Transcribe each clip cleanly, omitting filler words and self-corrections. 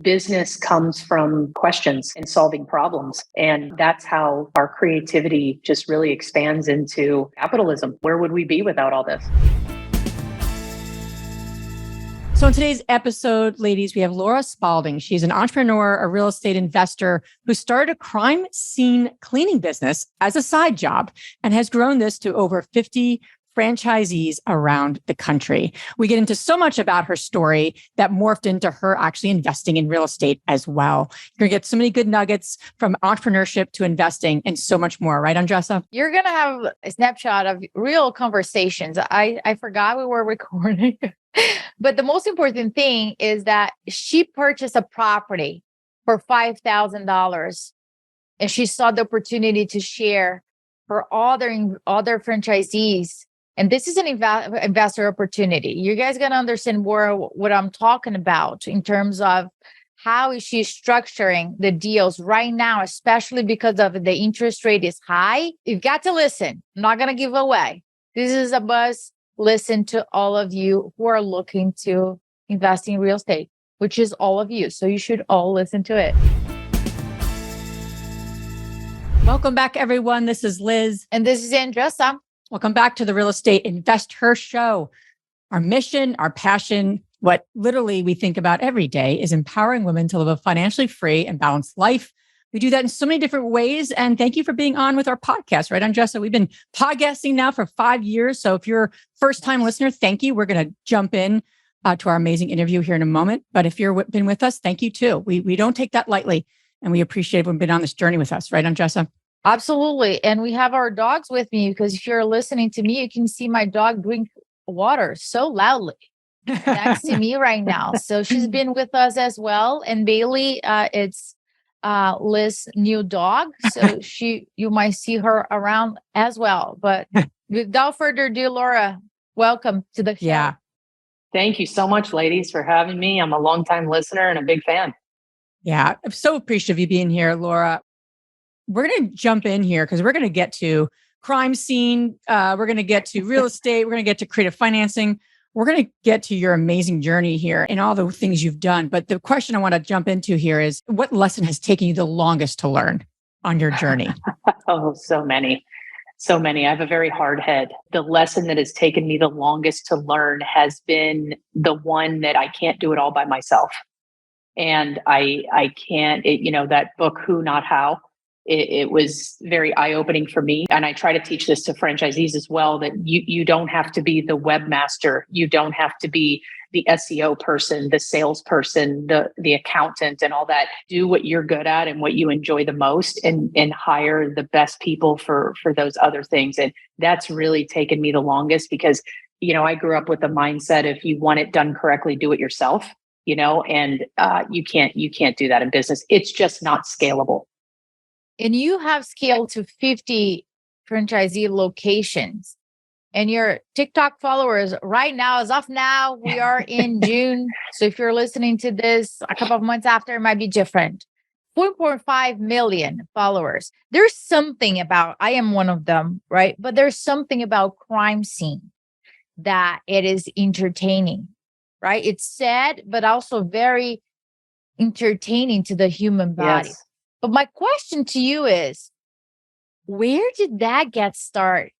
business comes from questions and solving problems. And that's how our creativity just really expands into capitalism. Where would we be without all this? So in today's episode, ladies, we have Laura Spaulding. She's an entrepreneur, a real estate investor who started a crime scene cleaning business as a side job and has grown this to over 50 franchisees around the country. We get into so much about her story that morphed into her actually investing in real estate as well. You're going to get so many good nuggets from entrepreneurship to investing and so much more. Right, Andressa? You're going to have a snapshot of real conversations. I forgot we were recording. But the most important thing is that she purchased a property for $5,000 and she saw the opportunity to share for other franchisees. And this is an investor opportunity. You guys got to understand more what I'm talking about in terms of how is she structuring the deals right now, especially because of the interest rate is high. You've got to listen. I'm not going to give away. This is a buzz. Listen to all of you who are looking to invest in real estate, which is all of you. So you should all listen to it. Welcome back, everyone. This is Liz. And this is Andressa. Welcome back to the Real Estate Invest Her Show. Our mission, our passion, what literally we think about every day is empowering women to live a financially free and balanced life. We do that in so many different ways. And thank you for being on with our podcast, right, Andressa? We've been podcasting now for 5 years. So if you're a first-time listener, thank you. We're going to jump in to our amazing interview here in a moment. But if you've been with us, thank you too. We don't take that lightly. And we appreciate everyone being on this journey with us, right, Andressa? Absolutely. And we have our dogs with me because if you're listening to me, you can see my dog drink water so loudly next to me right now. So she's been with us as well. And Bailey, it's Liz's new dog. So you might see her around as well. But without further ado, Laura, welcome to the show. Yeah. Thank you so much, ladies, for having me. I'm a longtime listener and a big fan. Yeah. I'm so appreciative of you being here, Laura. We're going to jump in here because we're going to get to crime scene. We're going to get to real estate. We're going to get to creative financing. We're going to get to your amazing journey here and all the things you've done. But the question I want to jump into here is, what lesson has taken you the longest to learn on your journey? Oh, so many. So many. I have a very hard head. The lesson that has taken me the longest to learn has been the one that I can't do it all by myself. And I can't, that book, Who, Not How. It was very eye-opening for me. And I try to teach this to franchisees as well, that you don't have to be the webmaster. You don't have to be the SEO person, the salesperson, the accountant and all that. Do what you're good at and what you enjoy the most and hire the best people for those other things. And that's really taken me the longest because, I grew up with the mindset, if you want it done correctly, do it yourself, and you can't do that in business. It's just not scalable. And you have scaled to 50 franchisee locations. And your TikTok followers right now, as of now, we are in June. So if you're listening to this a couple of months after, it might be different. 4.5 million followers. There's something about, I am one of them, right? But there's something about crime scene that it is entertaining, right? It's sad, but also very entertaining to the human body. Yes. But my question to you is, where did that get started?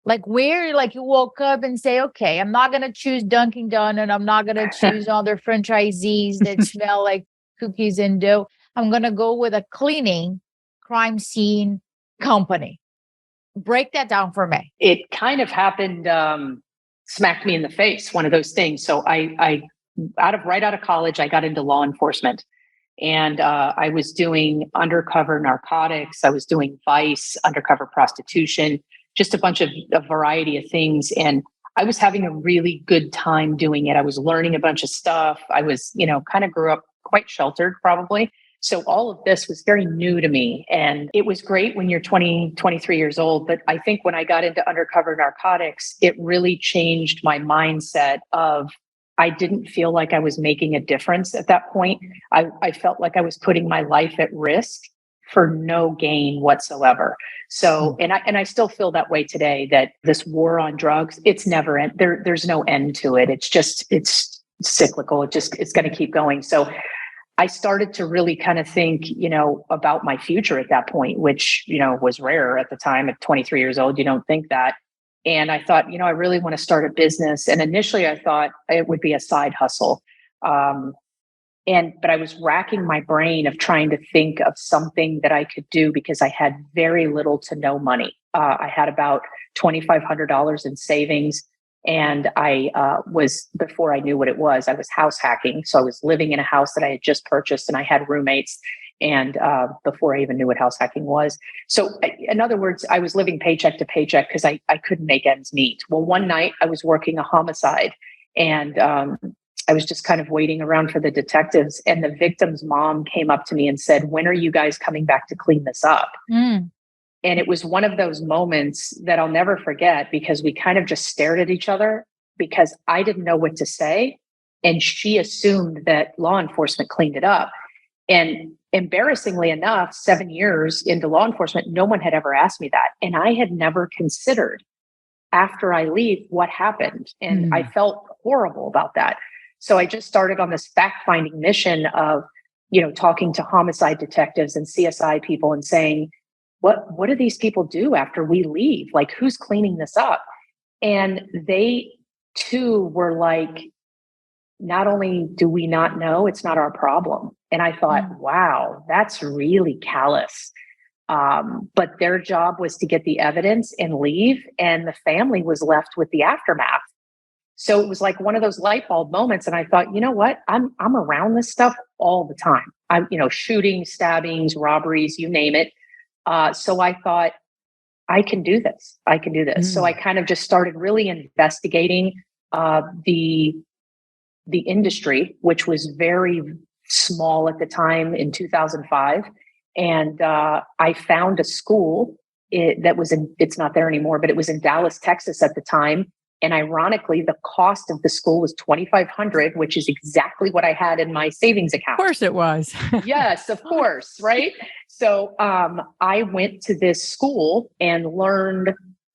Like where, you woke up and say, okay, I'm not going to choose Dunkin' Donuts. I'm not going to choose other franchisees that smell like cookies and dough. I'm going to go with a cleaning crime scene company. Break that down for me. It kind of happened, smacked me in the face, one of those things. So I right out of college, I got into law enforcement. And I was doing undercover narcotics. I was doing vice, undercover prostitution, just a variety of things. And I was having a really good time doing it. I was learning a bunch of stuff. I was, kind of grew up quite sheltered probably. So all of this was very new to me. And it was great when you're 20, 23 years old. But I think when I got into undercover narcotics, it really changed my mindset of, I didn't feel like I was making a difference at that point. I felt like I was putting my life at risk for no gain whatsoever. So, and I still feel that way today, that this war on drugs, it's never end. There's no end to it. It's cyclical. It's going to keep going. So I started to really kind of think, about my future at that point, which, was rare at the time. At 23 years old, you don't think that. And I thought, I really want to start a business. And initially I thought it would be a side hustle. But I was racking my brain of trying to think of something that I could do because I had very little to no money. I had about $2,500 in savings. And I before I knew what it was, I was house hacking. So I was living in a house that I had just purchased and I had roommates. And before I even knew what house hacking was. So in other words, I was living paycheck to paycheck because I couldn't make ends meet. Well, one night I was working a homicide and I was just kind of waiting around for the detectives. And the victim's mom came up to me and said, "When are you guys coming back to clean this up?" And it was one of those moments that I'll never forget because we kind of just stared at each other because I didn't know what to say. And she assumed that law enforcement cleaned it up. And embarrassingly enough, 7 years into law enforcement, no one had ever asked me that. And I had never considered after I leave what happened. And I felt horrible about that. So I just started on this fact-finding mission of, talking to homicide detectives and CSI people and saying, what do these people do after we leave? Like, who's cleaning this up? And they too were like, not only do we not know, it's not our problem. And I thought, wow, that's really callous. But their job was to get the evidence and leave. And the family was left with the aftermath. So it was like one of those light bulb moments. And I thought, you know what? I'm around this stuff all the time. I'm, shootings, stabbings, robberies, you name it. So I thought, I can do this. I can do this. So I kind of just started really investigating the industry, which was very small at the time in 2005. And I found a school it's not there anymore, but it was in Dallas, Texas at the time. And ironically, the cost of the school was $2,500, which is exactly what I had in my savings account. Of course it was. Yes, of course. Right. So I went to this school and learned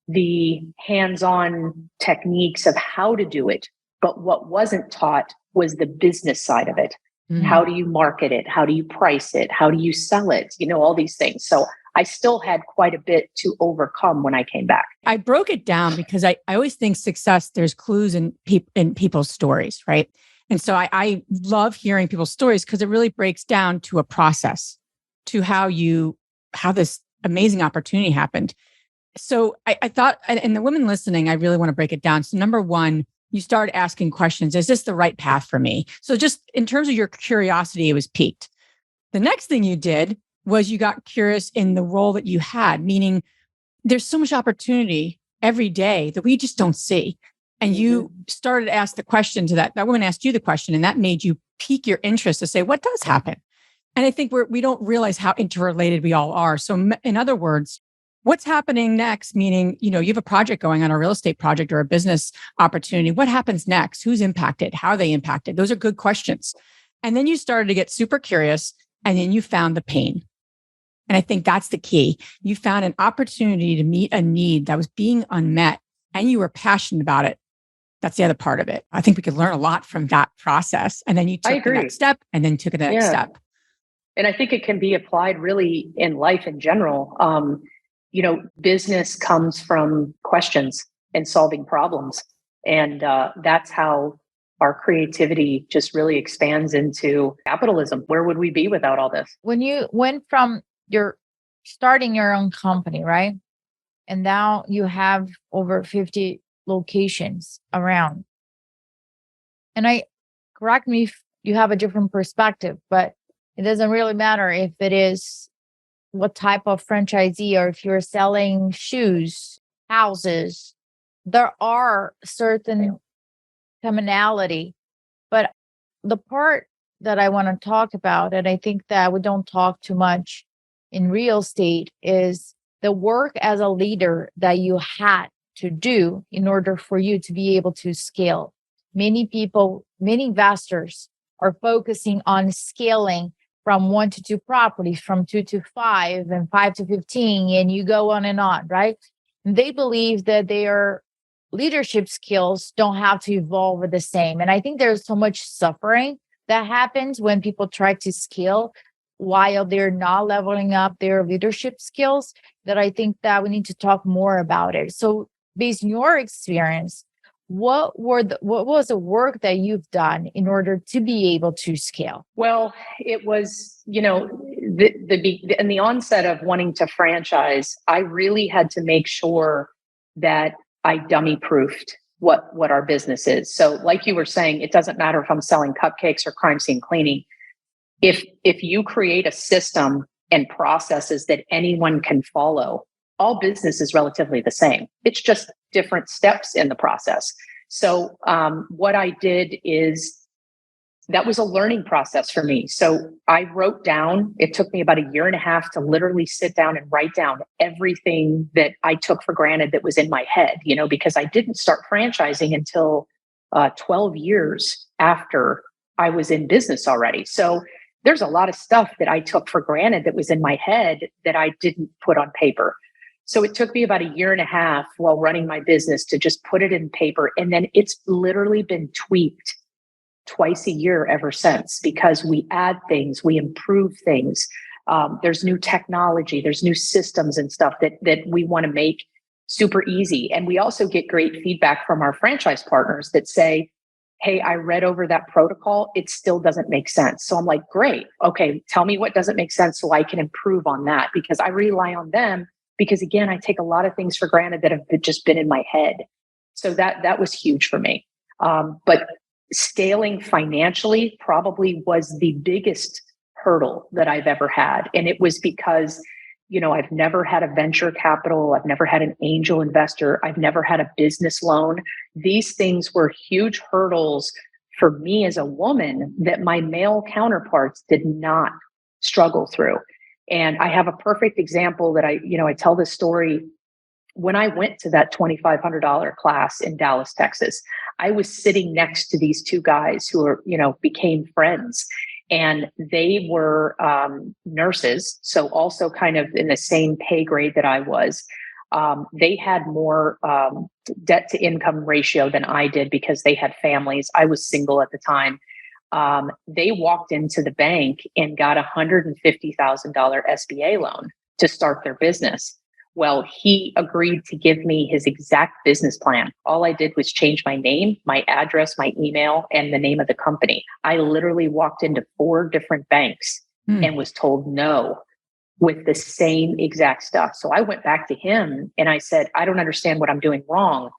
the hands-on techniques of how to do it. But what wasn't taught was the business side of it. How do you market it? How do you price it? How do you sell it? All these things. So I still had quite a bit to overcome when I came back. I broke it down because I always think success, there's clues in people's stories, right? And so I love hearing people's stories because it really breaks down to a process, to how this amazing opportunity happened. So I thought, and the women listening, I really want to break it down. So number one, you start asking questions. Is this the right path for me? So just in terms of your curiosity, it was piqued. The next thing you did was you got curious in the role that you had, meaning there's so much opportunity every day that we just don't see. And you started to ask the question to that woman asked you the question, and that made you pique your interest to say, what does happen? And I think we don't realize how interrelated we all are. So in other words, what's happening next? Meaning, you have a project going on, a real estate project or a business opportunity. What happens next? Who's impacted? How are they impacted? Those are good questions. And then you started to get super curious, and then you found the pain. And I think that's the key. You found an opportunity to meet a need that was being unmet, and you were passionate about it. That's the other part of it. I think we could learn a lot from that process. And then you took the next step and then took the next step. And I think it can be applied really in life in general. Business comes from questions and solving problems. And that's how our creativity just really expands into capitalism. Where would we be without all this? When you went from your starting your own company, right? And now you have over 50 locations around. And correct me if you have a different perspective, but it doesn't really matter if it is what type of franchisee or if you're selling shoes, houses. There are certain commonality, but the part that I want to talk about, and I think that we don't talk too much in real estate, is the work as a leader that you had to do in order for you to be able to scale. Many people, many investors are focusing on scaling from 1 to 2 properties, from 2 to 5 and 5 to 15, and you go on, right? And they believe that their leadership skills don't have to evolve the same. And I think there's so much suffering that happens when people try to scale while they're not leveling up their leadership skills, that I think that we need to talk more about it. So based on your experience, what was the work that you've done in order to be able to scale? Well, it was, in the onset of wanting to franchise, I really had to make sure that I dummy proofed what our business is. So like you were saying, it doesn't matter if I'm selling cupcakes or crime scene cleaning. If you create a system and processes that anyone can follow, all business is relatively the same. It's just different steps in the process. So what I did is, that was a learning process for me. So I wrote down, it took me about 1.5 years to literally sit down and write down everything that I took for granted that was in my head, because I didn't start franchising until 12 years after I was in business already. So there's a lot of stuff that I took for granted that was in my head that I didn't put on paper. So it took me about 1.5 years while running my business to just put it in paper. And then it's literally been tweaked twice a year ever since, because we add things, we improve things. There's new technology, there's new systems and stuff that we want to make super easy. And we also get great feedback from our franchise partners that say, hey, I read over that protocol, it still doesn't make sense. So I'm like, great. Okay, tell me what doesn't make sense so I can improve on that, because I rely on them. Because again, I take a lot of things for granted that have just been in my head. So that was huge for me. But scaling financially probably was the biggest hurdle that I've ever had. And it was because, I've never had a venture capital. I've never had an angel investor. I've never had a business loan. These things were huge hurdles for me as a woman that my male counterparts did not struggle through. And I have a perfect example that I tell this story. When I went to that $2,500 class in Dallas, Texas, I was sitting next to these two guys who are, became friends, and they were nurses. So also kind of in the same pay grade that I was. They had more debt to income ratio than I did because they had families. I was single at the time. They walked into the bank and got $150,000 SBA loan to start their business. Well, he agreed to give me his exact business plan. All I did was change my name, my address, my email, and the name of the company. I literally walked into 4 different banks and was told no with the same exact stuff. So I went back to him and I said, I don't understand what I'm doing wrong.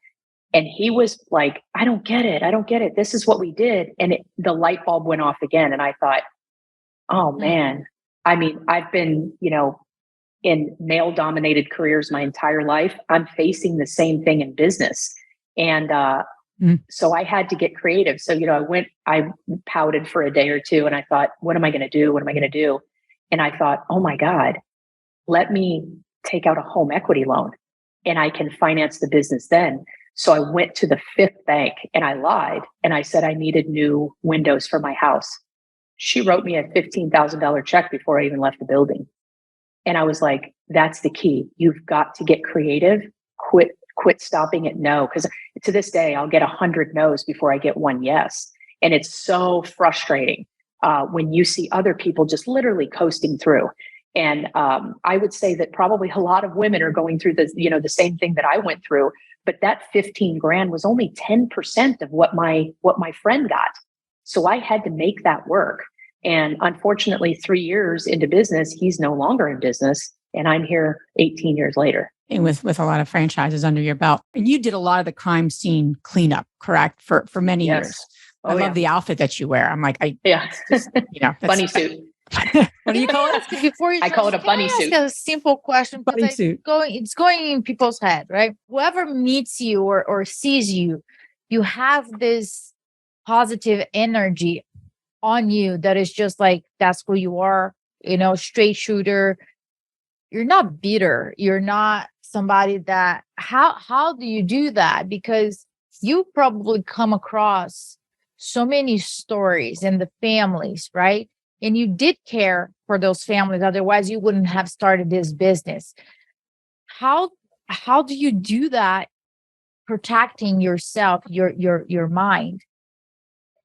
And he was like, I don't get it. I don't get it. This is what we did. And the light bulb went off again. And I thought, oh man, I mean, I've been, in male dominated careers my entire life. I'm facing the same thing in business. And so I had to get creative. So, I pouted for a day or two and I thought, what am I going to do? What am I going to do? And I thought, oh my God, let me take out a home equity loan and I can finance the business then. So I went to the 5th bank and I lied. And I said I needed new windows for my house. She wrote me a $15,000 check before I even left the building. And I was like, that's the key. You've got to get creative. Quit stopping at no. Because to this day, I'll get 100 no's before I get 1 yes. And it's so frustrating when you see other people just literally coasting through. And I would say that probably a lot of women are going through the same thing that I went through. But that 15 grand was only 10% of what my friend got. So I had to make that work. And unfortunately, 3 years into business, he's no longer in business. And I'm here 18 years later. And with a lot of franchises under your belt. And you did a lot of the crime scene cleanup, correct? For many years. I love the outfit that you wear. I'm like, bunny suit. What do you call it? I call it a bunny suit. A simple question. Bunny suit. It's going in people's head, right? Whoever meets you or sees you, you have this positive energy on you that is just like, that's who you are, straight shooter. You're not bitter. You're not somebody that, how do you do that? Because you probably come across so many stories in the families, right? And you did care for those families. Otherwise, you wouldn't have started this business. How do you do that? Protecting yourself, your mind.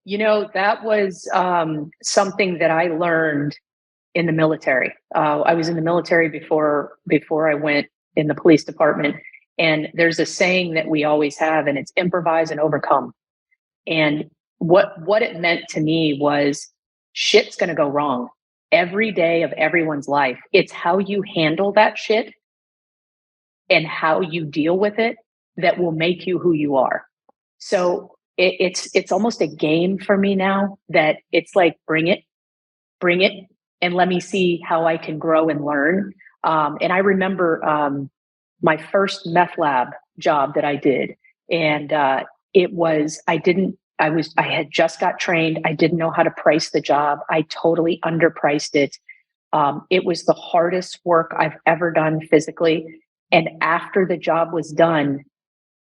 That was something that I learned in the military. I was in the military before I went in the police department. And there's a saying that we always have, and it's improvise and overcome. And what it meant to me was shit's going to go wrong every day of everyone's life. It's how you handle that shit and how you deal with it that will make you who you are. So it's almost a game for me now, that it's like, bring it, and let me see how I can grow and learn. And I remember my first meth lab job that I did, and I had just got trained. I didn't know how to price the job. I totally underpriced it. It was the hardest work I've ever done physically. And after the job was done,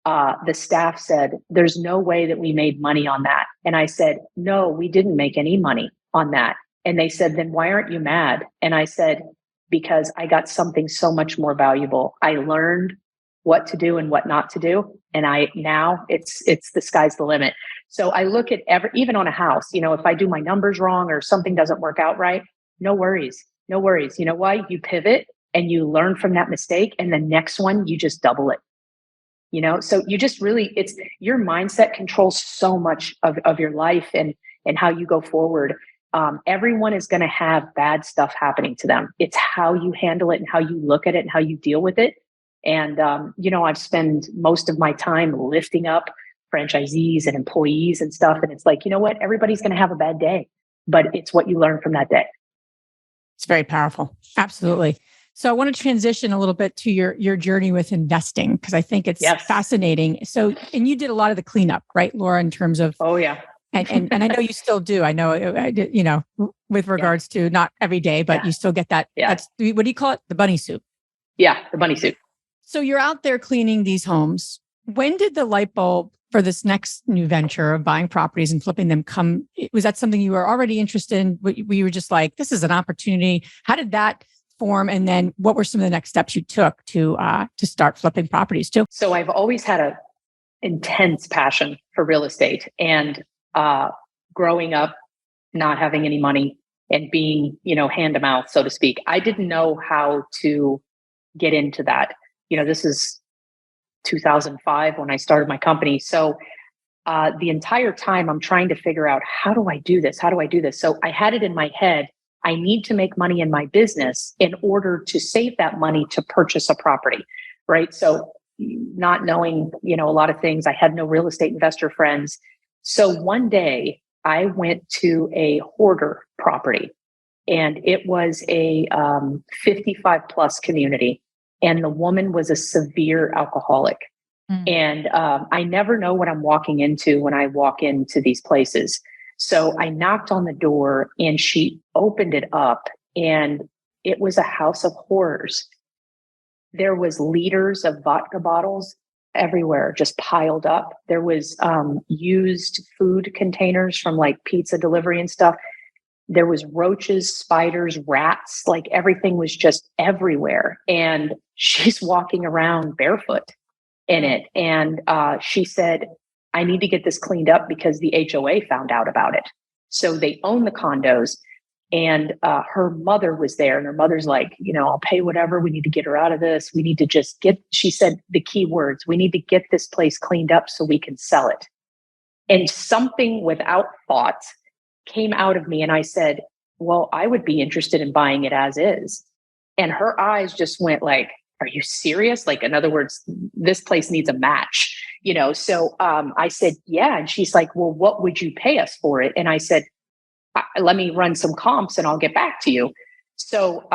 the staff said, "There's no way that we made money on that." And I said, "No, we didn't make any money on that." And they said, "Then why aren't you mad?" And I said, "Because I got something so much more valuable. I learned what to do and what not to do. And now it's the sky's the limit." So I look at even on a house, if I do my numbers wrong or something doesn't work out right, no worries. No worries. You know why? You pivot and you learn from that mistake. And the next one, you just double it. So you just really, it's your mindset controls so much of your life and how you go forward. Everyone is going to have bad stuff happening to them. It's how you handle it and how you look at it and how you deal with it. And, I've spent most of my time lifting up franchisees and employees and stuff. And it's like, you know what? Everybody's going to have a bad day, but it's what you learn from that day. It's very powerful. Absolutely. So I want to transition a little bit to your journey with investing, because I think it's fascinating. So, and you did a lot of the cleanup, right, Laura, in terms of, oh yeah. And I know you still do. I know, with regards to not every day, but you still get that. Yeah. That's, what do you call it? The bunny soup. Yeah. The bunny soup. So you're out there cleaning these homes. When did the light bulb for this next new venture of buying properties and flipping them come? Was that something you were already interested in? We were just like, this is an opportunity. How did that form? And then what were some of the next steps you took to start flipping properties too? So I've always had a intense passion for real estate, and growing up, not having any money and being, hand to mouth, so to speak. I didn't know how to get into that. This is 2005 when I started my company. So the entire time I'm trying to figure out, how do I do this? How do I do this? So I had it in my head, I need to make money in my business in order to save that money to purchase a property, right? So not knowing, a lot of things, I had no real estate investor friends. So one day I went to a hoarder property, and it was a 55 plus community. And the woman was a severe alcoholic. And I never know what I'm walking into when I walk into these places. So I knocked on the door and she opened it up, and it was a house of horrors. There was liters of vodka bottles everywhere, just piled up. There was used food containers from like pizza delivery and stuff. There was roaches, spiders, rats, like everything was just everywhere. And she's walking around barefoot in it. And she said, "I need to get this cleaned up because the HOA found out about it." So they own the condos, and her mother was there, and her mother's like, "I'll pay whatever. We need to get her out of this. We need to just she said the key words, "We need to get this place cleaned up so we can sell it." And something without thought came out of me. And I said, "Well, I would be interested in buying it as is." And her eyes just went like, "Are you serious?" Like, in other words, this place needs a match, So I said, "Yeah." And she's like, "Well, what would you pay us for it?" And I said, "Let me run some comps and I'll get back to you." So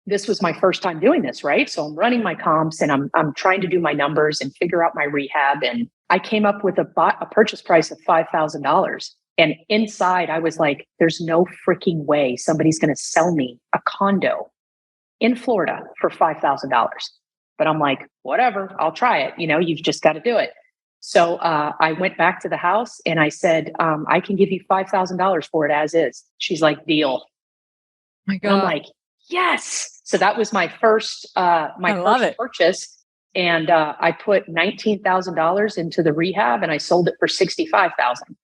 this was my first time doing this, right? So I'm running my comps and I'm trying to do my numbers and figure out my rehab. And I came up with a purchase price of $5,000. And inside I was like, there's no freaking way somebody's going to sell me a condo in Florida for $5,000. But I'm like, whatever, I'll try it. You've just got to do it. So I went back to the house and I said, "I can give you $5,000 for it as is." She's like, "Deal." My God. And I'm like, yes. So that was my first purchase. And I put $19,000 into the rehab, and I sold it for $65,000.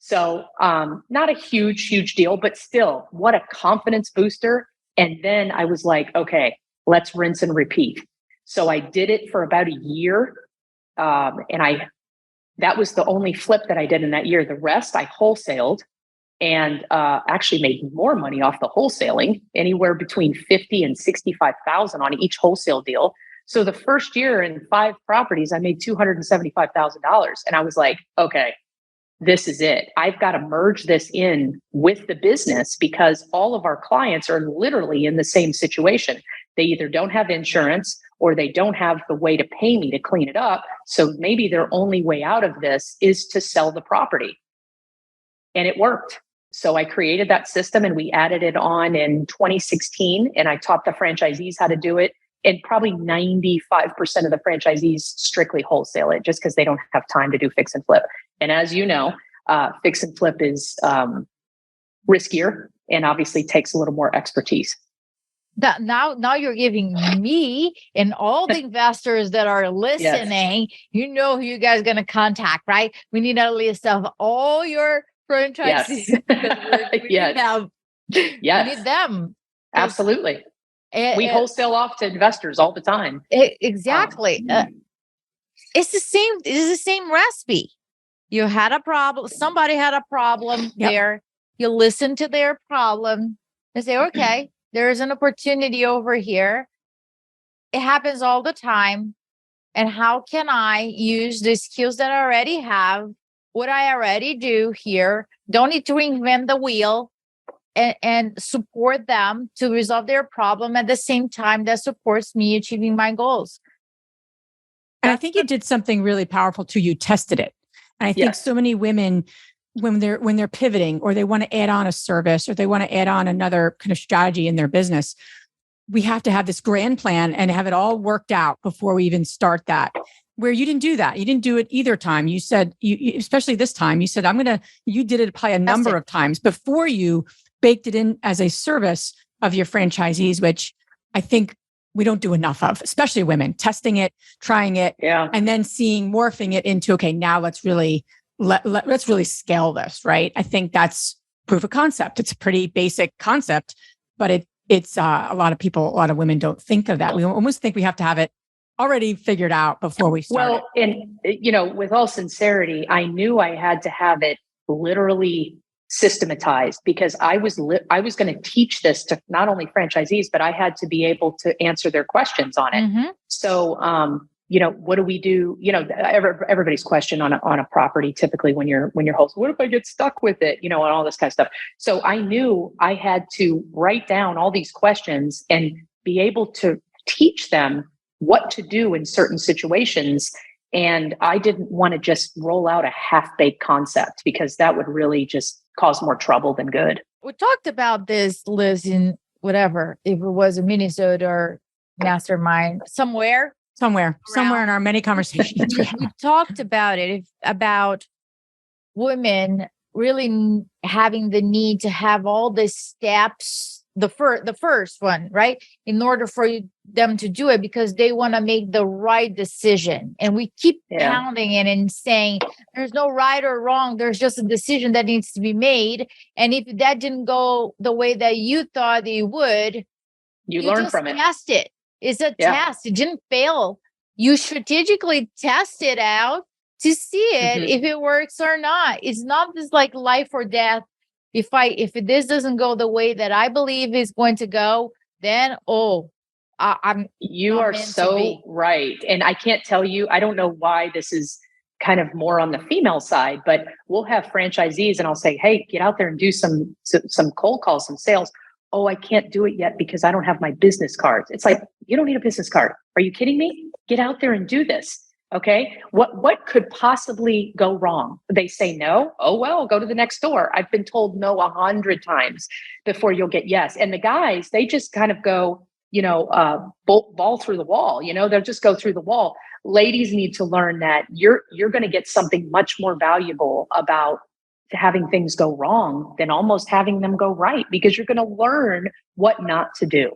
So not a huge deal, but still, what a confidence booster. And then I was like, okay, let's rinse and repeat. So I did it for about a year. That was the only flip that I did in that year. The rest I wholesaled and actually made more money off the wholesaling, anywhere between 50 and 65,000 on each wholesale deal. So the first year in 5 properties, I made $275,000. And I was like, okay, this is it. I've got to merge this in with the business because all of our clients are literally in the same situation. They either don't have insurance or they don't have the way to pay me to clean it up. So maybe their only way out of this is to sell the property. And it worked. So I created that system and we added it on in 2016. And I taught the franchisees how to do it. And probably 95% of the franchisees strictly wholesale it just because they don't have time to do fix and flip. And as you know, fix and flip is riskier and obviously takes a little more expertise. Now you're giving me and all the investors that are listening, yes. You know who you guys are going to contact, right? We need a list of all your franchisees. Yes. We need them. Absolutely. We wholesale off to investors all the time. Exactly. It's the same recipe. You had a problem. Somebody had a problem there. You listen to their problem and say, okay, there's an opportunity over here. It happens all the time. And how can I use the skills that I already have, what I already do here? Don't need to reinvent the wheel. And support them to resolve their problem at the same time that supports me achieving my goals. And I think you did something really powerful too. You tested it. And I think so many women, when they're pivoting or they want to add on a service or they want to add on another kind of strategy in their business, we have to have this grand plan and have it all worked out before we even start that. Where you didn't do that. You didn't do it either time. You said, especially this time, you said, you did it probably a number of times before you baked it in as a service of your franchisees, which I think we don't do enough of, especially women, testing it, trying it, and then morphing it into, okay, now let's really scale this, right? I think that's proof of concept. It's a pretty basic concept, but it's a lot of women don't think of that. We almost think we have to have it already figured out before we start. Well, and with all sincerity, I knew I had to have it literally systematized because I was going to teach this to not only franchisees, but I had to be able to answer their questions on it. Mm-hmm. So, what do we do? Everybody's question on a property, typically when you're hosting, what if I get stuck with it? And all this kind of stuff. So I knew I had to write down all these questions and be able to teach them what to do in certain situations. And I didn't want to just roll out a half-baked concept because that would really just cause more trouble than good. We talked about this, Liz, in whatever, if it was a Minnesota or mastermind, somewhere in our many conversations. We talked about it, about women really having the need to have all the steps, the first one, right? In order for them to do it, because they want to make the right decision. And we keep pounding it and saying, there's no right or wrong. There's just a decision that needs to be made. And if that didn't go the way that you thought it would, you learn from it. Test it. It's a test. It didn't fail. You strategically test it out to see it, if it works or not. It's not this like life or death. If this doesn't go the way that I believe is going to go, then you are so right. And I can't tell you, I don't know why this is kind of more on the female side, but we'll have franchisees and I'll say, hey, get out there and do some cold calls, some sales. Oh, I can't do it yet because I don't have my business cards. It's like, you don't need a business card. Are you kidding me? Get out there and do this. Okay. What could possibly go wrong? They say no. Oh, well, go to the next door. I've been told no 100 times before you'll get yes. And the guys, they just kind of go, ball through the wall, they'll just go through the wall. Ladies need to learn that you're going to get something much more valuable about having things go wrong than almost having them go right, because you're going to learn what not to do.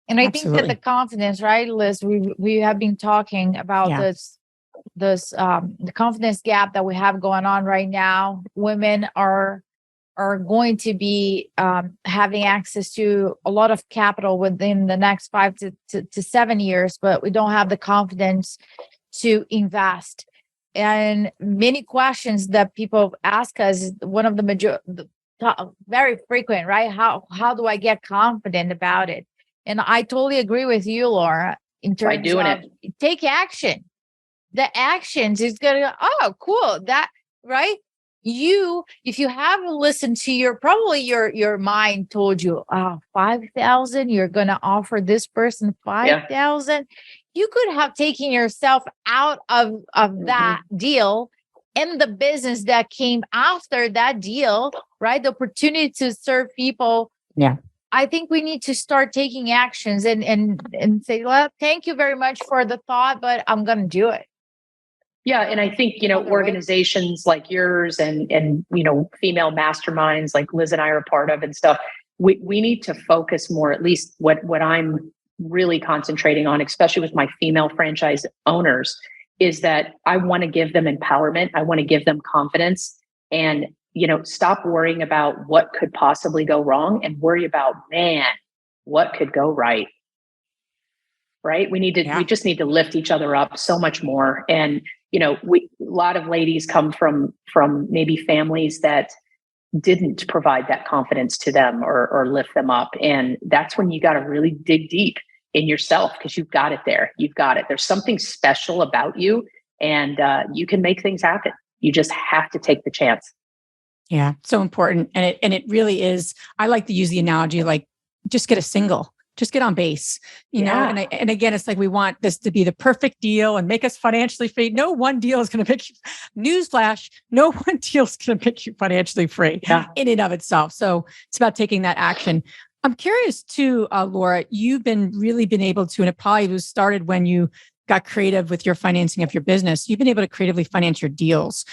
And I think that the confidence, right, Liz, we have been talking about this the confidence gap that we have going on right now. Women are going to be having access to a lot of capital within the next 5 to 7 years, but we don't have the confidence to invest. And many questions that people ask us, one of the very frequent, right? How do I get confident about it? And I totally agree with you, Laura, in terms By doing of take action. The actions is gonna, oh, cool. That, right? If you haven't listened to your mind told you, 5,000, you're gonna offer this person 5,000. You could have taken yourself out of that deal and the business that came after that deal, right? The opportunity to serve people. Yeah. I think we need to start taking actions and say, well, thank you very much for the thought, but I'm going to do it. Yeah. And I think, organizations like yours and, female masterminds like Liz and I are part of and stuff, we need to focus more, at least what I'm really concentrating on, especially with my female franchise owners, is that I want to give them empowerment. I want to give them confidence and, stop worrying about what could possibly go wrong and worry about, man, what could go right. Right. We just need to lift each other up so much more. And, a lot of ladies come from maybe families that didn't provide that confidence to them or lift them up. And that's when you got to really dig deep in yourself, because you've got it there. You've got it. There's something special about you, and you can make things happen. You just have to take the chance. Yeah, so important. And it really is. I like to use the analogy, like, just get a single. Just get on base, you know? And again, it's like, we want this to be the perfect deal and make us financially free. No one deal is going to make you, newsflash, no one deal is going to make you financially free in and of itself. So it's about taking that action. I'm curious too, Laura, you've really been able to, and it probably was started when you got creative with your financing of your business. You've been able to creatively finance your deals.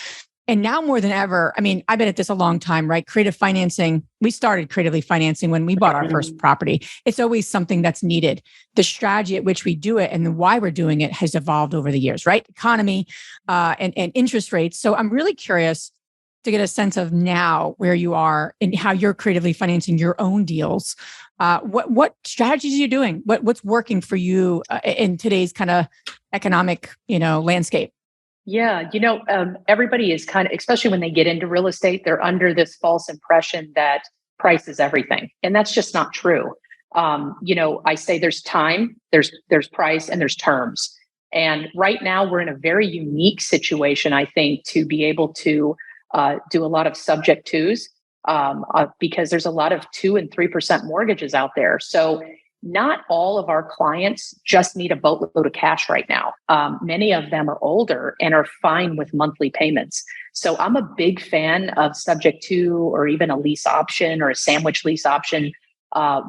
And now more than ever, I mean, I've been at this a long time, right? Creative financing. We started creatively financing when we bought our first property. It's always something that's needed. The strategy at which we do it and the why we're doing it has evolved over the years, right? Economy and interest rates. So I'm really curious to get a sense of now where you are and how you're creatively financing your own deals. What strategies are you doing? What's working for you in today's kind of economic, landscape? Yeah. Everybody is kind of, especially when they get into real estate, they're under this false impression that price is everything. And that's just not true. I say there's time, there's price, and there's terms. And right now we're in a very unique situation, I think, to be able to do a lot of subject twos because there's a lot of 2% and 3% mortgages out there. So not all of our clients just need a boatload of cash right now. Many of them are older and are fine with monthly payments. So I'm a big fan of subject to, or even a lease option or a sandwich lease option,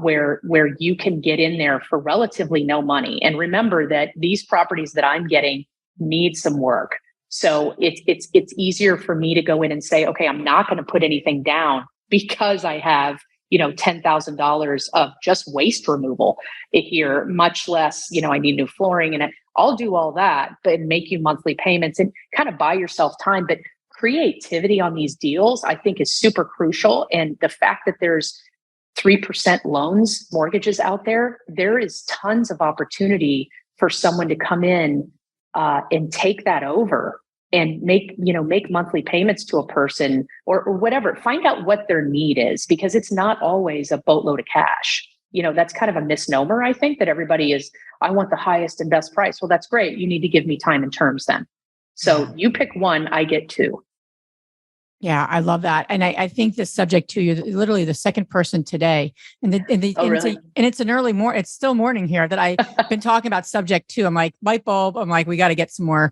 where you can get in there for relatively no money. And remember that these properties that I'm getting need some work. So it's easier for me to go in and say, okay, I'm not going to put anything down because I have $10,000 of just waste removal here, much less, I need new flooring, and I'll do all that, but make you monthly payments and kind of buy yourself time. But creativity on these deals, I think, is super crucial. And the fact that there's 3% loans, mortgages out there, there is tons of opportunity for someone to come in and take that over and make monthly payments to a person or whatever. Find out what their need is, because it's not always a boatload of cash. That's kind of a misnomer, I think, that everybody is, I want the highest and best price. Well, that's great. You need to give me time and terms then. So you pick one, I get two. Yeah, I love that. And I think this subject to, you're literally the second person today. And really? It's an early morning, it's still morning here that I've been talking about subject to. I'm like, light bulb. I'm like, we got to get some more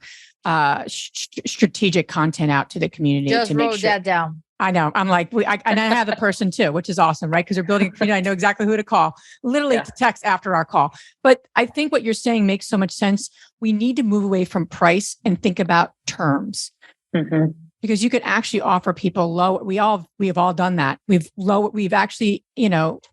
strategic content out to the community. Just to wrote make sure. that down. I know. I'm like, and I have the person too, which is awesome, right? Because we're building a community. I know exactly who to call, literally to text after our call. But I think what you're saying makes so much sense. We need to move away from price and think about terms. Mm-hmm. Because you could actually offer people low. We have all done that. We've actually,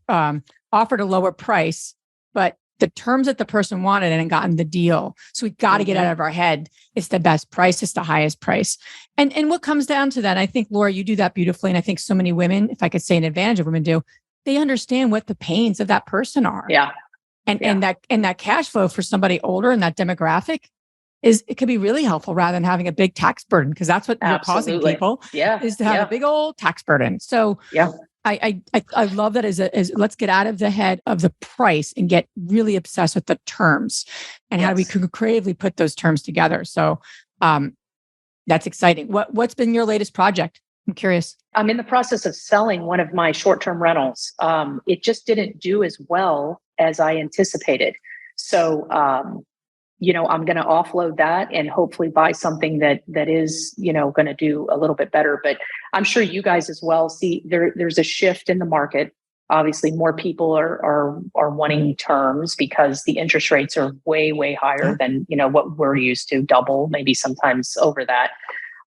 offered a lower price, but the terms that the person wanted and gotten the deal. So we got to get out of our head. It's the best price. It's the highest price. And what comes down to that, I think, Laura, you do that beautifully. And I think so many women, if I could say an advantage of women do, they understand what the pains of that person are. Yeah. And that cash flow for somebody older in that demographic it could be really helpful rather than having a big tax burden, because that's what you're causing people is to have a big old tax burden. So I love that as let's get out of the head of the price and get really obsessed with the terms and how we can creatively put those terms together. So that's exciting. What's been your latest project? I'm curious. I'm in the process of selling one of my short-term rentals. It just didn't do as well as I anticipated. So, I'm going to offload that and hopefully buy something that is, going to do a little bit better. But I'm sure you guys as well see there's a shift in the market. Obviously, more people are wanting terms because the interest rates are way, way higher than, what we're used to, double, maybe sometimes over that.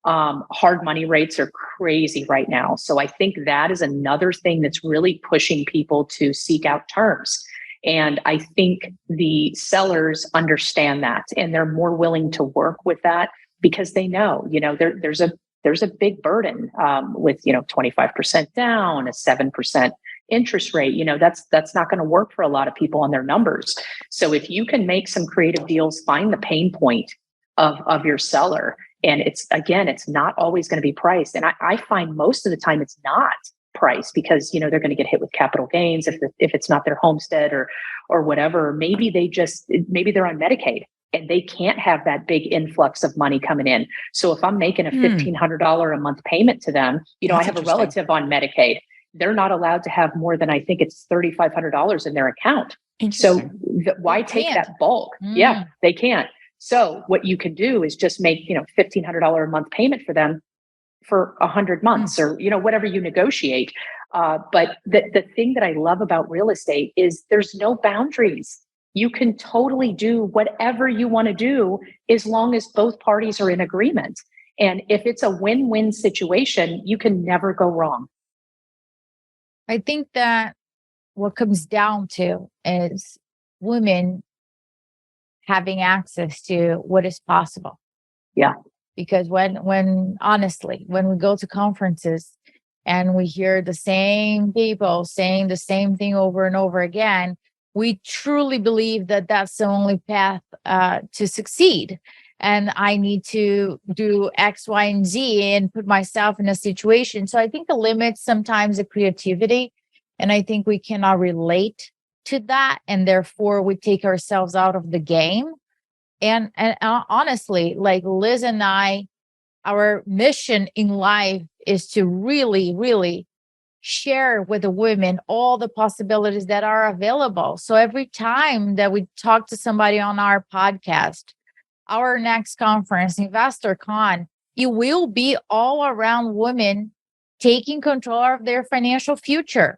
Hard money rates are crazy right now. So I think that is another thing that's really pushing people to seek out terms. And I think the sellers understand that, and they're more willing to work with that because they know, there's a big burden with 25% down, a 7% interest rate. That's not going to work for a lot of people on their numbers. So if you can make some creative deals, find the pain point of your seller, and it's not always going to be priced. And I find most of the time it's not price because they're going to get hit with capital gains if it's not their homestead or whatever. Maybe they're on Medicaid and they can't have that big influx of money coming in. So if I'm making a $1,500 a month payment to them, I have a relative on Medicaid. They're not allowed to have more than, I think it's $3,500 in their account. So why take that bulk? Yeah, they can't. So what you can do is just make $1,500 a month payment for them for 100 months or, whatever you negotiate. But the thing that I love about real estate is there's no boundaries. You can totally do whatever you want to do as long as both parties are in agreement. And if it's a win-win situation, you can never go wrong. I think that what comes down to is women having access to what is possible. Yeah. Because when honestly, when we go to conferences and we hear the same people saying the same thing over and over again, we truly believe that that's the only path to succeed. And I need to do X, Y, and Z and put myself in a situation. So I think it limits sometimes the creativity. And I think we cannot relate to that. And therefore, we take ourselves out of the game. And honestly, like Liz and I, our mission in life is to really, really share with the women all the possibilities that are available. So every time that we talk to somebody on our podcast, our next conference, Investor Con, it will be all around women taking control of their financial future.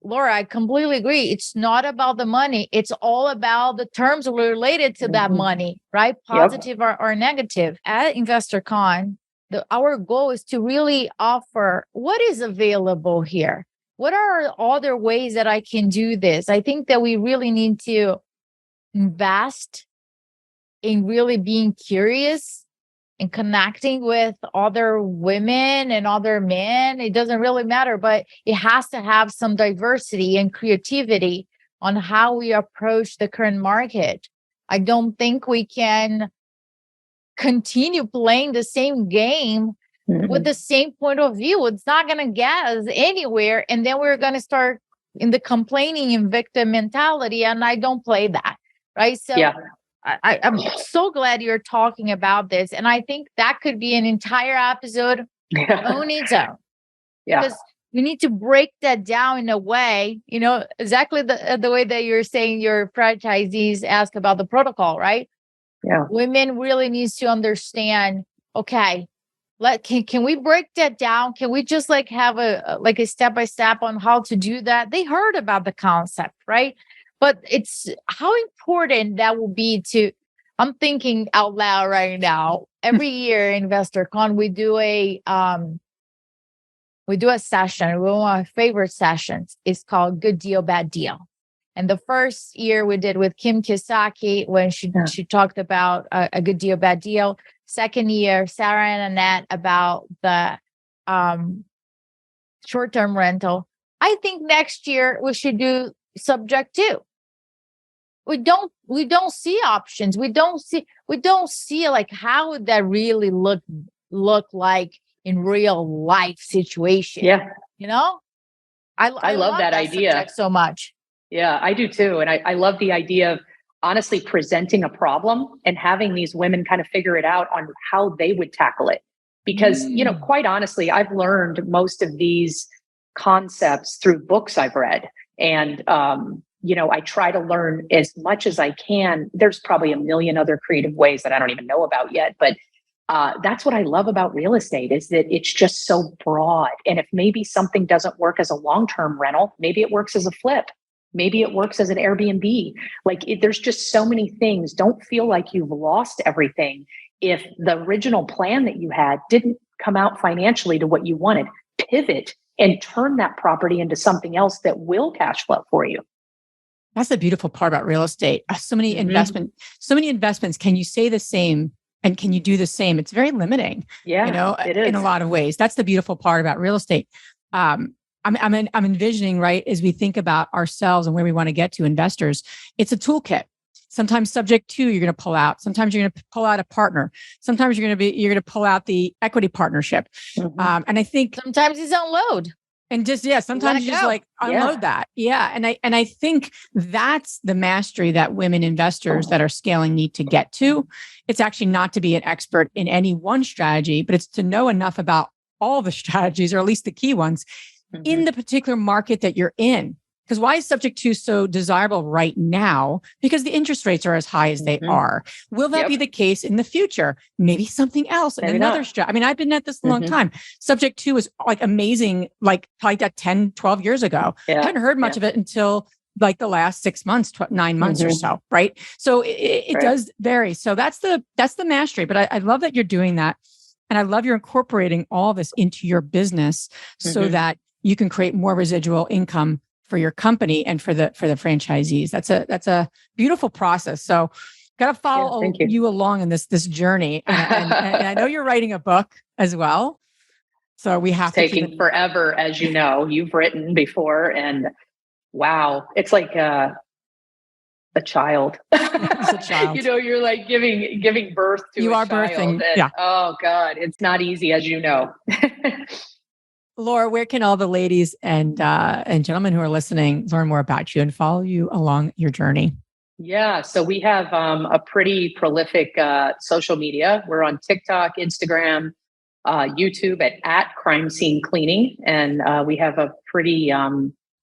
Laura, I completely agree. It's not about the money. It's all about the terms related to that money, right? Positive or negative. At Investor Con, our goal is to really offer what is available here. What are other ways that I can do this? I think that we really need to invest in really being curious and connecting with other women and other men. It doesn't really matter, but it has to have some diversity and creativity on how we approach the current market. I don't think we can continue playing the same game with the same point of view. It's not going to get us anywhere. And then we're going to start in the complaining and victim mentality. And I don't play that. Right. So I'm so glad you're talking about this. And I think that could be an entire episode on its own. Because we need to break that down in a way, exactly the way that you're saying your franchisees ask about the protocol, right? Yeah. Women really needs to understand, okay, can we break that down? Can we just have a step-by-step on how to do that? They heard about the concept, right? But it's how important that will be I'm thinking out loud right now. Every year, InvestorCon, we do a session. One of my favorite sessions is called Good Deal, Bad Deal. And the first year we did with Kim Kiyosaki when she talked about a good deal, bad deal. Second year, Sarah and Annette about the short-term rental. I think next year we should do subject to. We don't see options. We don't see like how would that really look like in real life situation. Yeah. You know? I love that idea so much. Yeah, I do too. And I love the idea of honestly presenting a problem and having these women kind of figure it out on how they would tackle it. Because, quite honestly, I've learned most of these concepts through books I've read. And, I try to learn as much as I can. There's probably a million other creative ways that I don't even know about yet. But that's what I love about real estate is that it's just so broad. And if maybe something doesn't work as a long-term rental, maybe it works as a flip. Maybe it works as an Airbnb. There's just so many things. Don't feel like you've lost everything if the original plan that you had didn't come out financially to what you wanted. Pivot and turn that property into something else that will cash flow for you. That's the beautiful part about real estate. So many investments. Can you say the same and can you do the same? It's very limiting. Yeah, it is. In a lot of ways. That's the beautiful part about real estate. I'm envisioning, right, as we think about ourselves and where we want to get to investors, it's a toolkit. Sometimes subject to, you're going to pull out. Sometimes you're going to pull out a partner. Sometimes you're going to pull out the equity partnership. And I think sometimes it's unload. And sometimes you just unload that. Yeah. And I think that's the mastery that women investors that are scaling need to get to. It's actually not to be an expert in any one strategy, but it's to know enough about all the strategies, or at least the key ones, in the particular market that you're in. Because why is subject to so desirable right now? Because the interest rates are as high as they are. Will that be the case in the future? Maybe something else in another strategy. I mean, I've been at this a long time. Subject to is amazing, probably that 10, 12 years ago. I haven't heard much of it until the last 6 months, 9 months or so, right? So it does vary. So that's the mastery. But I love that you're doing that. And I love you're incorporating all this into your business so that you can create more residual income for your company and for the franchisees. That's a beautiful process. So got to follow you along in this journey. And I know you're writing a book as well. So we have it's taking forever, as you know, you've written before, and wow, it's like a child. It's a child. You're like giving birth to you a are child. Birthing. And, oh God, it's not easy, as you know. Laura, where can all the ladies and gentlemen who are listening learn more about you and follow you along your journey? Yeah, so we have a pretty prolific social media. We're on TikTok, Instagram, YouTube at Crime Scene Cleaning, and we have a pretty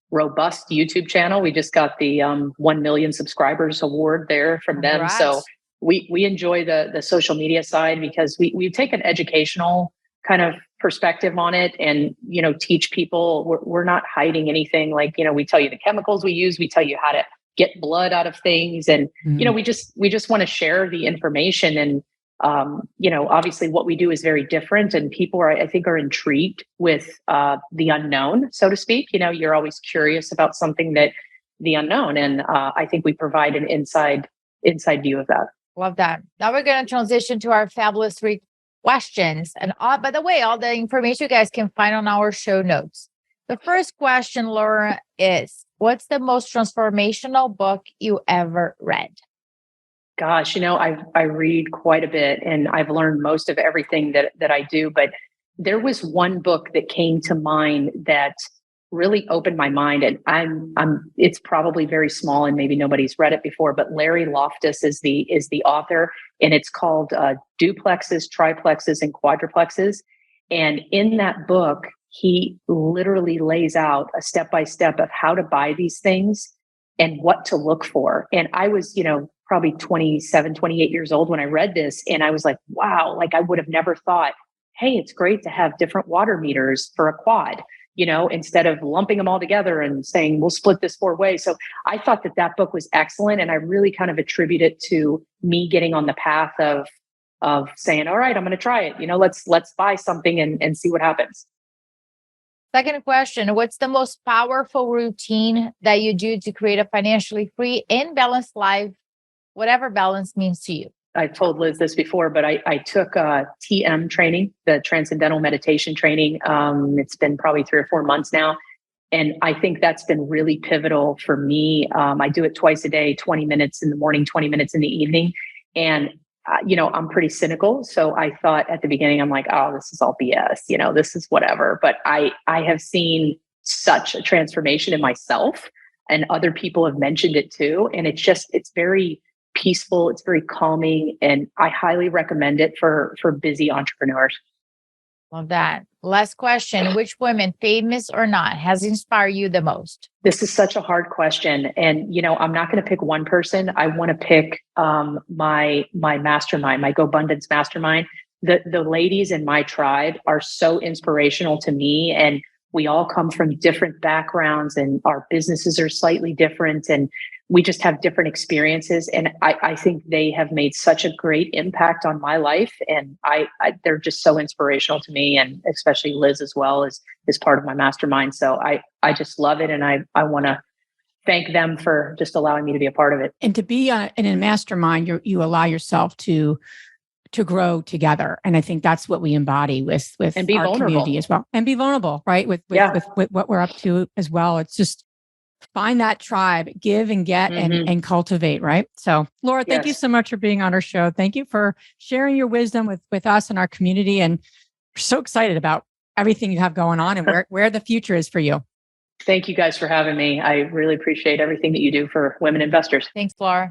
robust YouTube channel. We just got the 1 million subscribers award there from them. Congrats. So we enjoy the social media side because we take an educational kind of perspective on it and, teach people we're not hiding anything. We tell you the chemicals we use, we tell you how to get blood out of things. And, we just want to share the information. And, obviously what we do is very different, and people I think are intrigued with the unknown, so to speak. You're always curious about something that the unknown. And I think we provide an inside view of that. Love that. Now we're going to transition to our fabulous 3 questions. And by the way, all the information you guys can find on our show notes. The first question, Laura, is what's the most transformational book you ever read? Gosh, I read quite a bit, and I've learned most of everything that I do. But there was one book that came to mind that really opened my mind, and it's probably very small and maybe nobody's read it before, but Larry Loftus is the author, and it's called Duplexes, Triplexes, and Quadruplexes. And in that book, he literally lays out a step-by-step of how to buy these things and what to look for. And I was, probably 27, 28 years old when I read this. And I was like, wow, I would have never thought, hey, it's great to have different water meters for a quad, instead of lumping them all together and saying, we'll split this 4 ways. So I thought that book was excellent. And I really kind of attribute it to me getting on the path of saying, all right, I'm going to try it. Let's buy something and see what happens. Second question, what's the most powerful routine that you do to create a financially free and balanced life, whatever balance means to you? I told Liz this before, but I took TM training, the Transcendental Meditation training. It's been probably 3 or 4 months now. And I think that's been really pivotal for me. I do it twice a day, 20 minutes in the morning, 20 minutes in the evening. And, I'm pretty cynical. So I thought at the beginning, I'm like, oh, this is all BS, this is whatever. But I have seen such a transformation in myself, and other people have mentioned it too. And it's very peaceful. It's very calming. And I highly recommend it for busy entrepreneurs. Love that. Last question. Which women, famous or not, has inspired you the most? This is such a hard question. And, I'm not going to pick one person. I want to pick my mastermind, my GoBundance mastermind. The ladies in my tribe are so inspirational to me. And we all come from different backgrounds, and our businesses are slightly different. And we just have different experiences. And I think they have made such a great impact on my life. And they're just so inspirational to me, and especially Liz as well is part of my mastermind. So I just love it. And I want to thank them for just allowing me to be a part of it. And to be in a mastermind, you allow yourself to grow together. And I think that's what we embody with and be our vulnerable. Community as well. And be vulnerable, right? With what we're up to as well. It's just find that tribe, give and get and cultivate, right? So Laura, thank you so much for being on our show. Thank you for sharing your wisdom with us and our community. And we're so excited about everything you have going on and where the future is for you. Thank you guys for having me. I really appreciate everything that you do for women investors. Thanks, Laura.